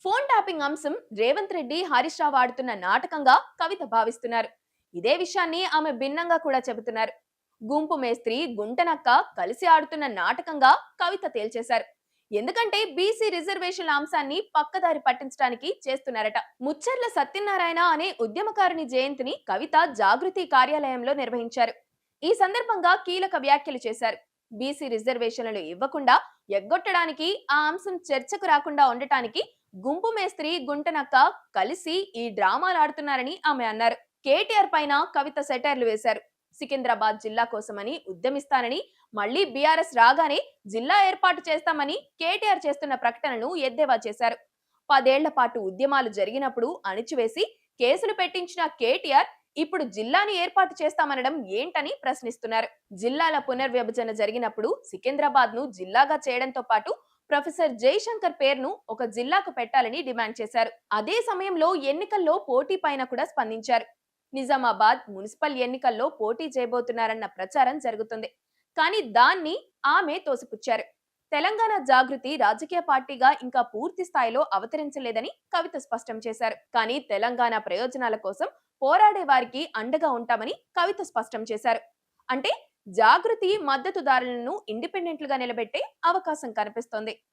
Phone tapping అంశం రేవంత్ రెడ్డి హరీష్ రావు ఆడుతున్న నాటకంగా కవిత భావిస్తున్నారు. ఇదే విషయాన్ని ఆమె భిన్నంగా కూడా చెబుతున్నారు. గుంపు మేస్త్రి గుంటనక్క కలిసి ఆడుతున్న నాటకంగా కవిత తేల్చేశారు. ఎందుకంటే బీసీ రిజర్వేషన్ల అంశాన్ని పక్కదారి పట్టించడానికి చేస్తున్నారట. ముచ్చర్ల సత్యనారాయణ అనే ఉద్యమకారుని జయంతిని కవిత జాగృతి కార్యాలయంలో నిర్వహించారు. ఈ సందర్భంగా కీలక వ్యాఖ్యలు చేశారు. బీసీ రిజర్వేషన్లు ఇవ్వకుండా ఎగ్గొట్టడానికి, ఆ అంశం చర్చకు రాకుండా ఉండటానికి గుంపు మేస్త్రి గుంటనక్క కలిసి ఈ డ్రామాలు ఆడుతున్నారని ఆమె అన్నారు. కేటీఆర్ పైన కవిత సెటైర్లు వేశారు. సికింద్రాబాద్ జిల్లా కోసమని ఉద్యమిస్తానని, మళ్లీ బీఆర్ఎస్ రాగానే జిల్లా ఏర్పాటు చేస్తామని కేటీఆర్ చేస్తున్న ప్రకటనను ఎద్దేవా చేశారు. 10 ఏళ్ల పాటు ఉద్యమాలు జరిగినప్పుడు అణిచివేసి కేసులు పెట్టించిన కేటీఆర్ ఇప్పుడు జిల్లాని ఏర్పాటు చేస్తామనడం ఏంటని ప్రశ్నిస్తున్నారు. జిల్లాల పునర్విభజన జరిగినప్పుడు సికింద్రాబాద్ ను జిల్లాగా చేయడంతో పాటు ప్రొఫెసర్ జైశంకర్ పేరును ఒక జిల్లాకు పెట్టాలని డిమాండ్ చేశారు. అదే సమయంలో ఎన్నికల్లో పోటీ పైన కూడా స్పందించారు. నిజామాబాద్ మున్సిపల్ ఎన్నికల్లో పోటీ చేయబోతున్నారన్న ప్రచారం జరుగుతుంది. కానీ దాన్ని ఆమె తోసిపుచ్చారు. తెలంగాణ జాగృతి రాజకీయ పార్టీగా ఇంకా పూర్తి స్థాయిలో అవతరించలేదని కవిత స్పష్టం చేశారు. కానీ తెలంగాణ ప్రయోజనాల కోసం పోరాడే వారికి అండగా ఉంటామని కవిత స్పష్టం చేశారు. అంటే జాగృతి మద్దతుదారులను ఇండిపెండెంట్లుగా నిలబెట్టే అవకాశం కనిపిస్తోంది.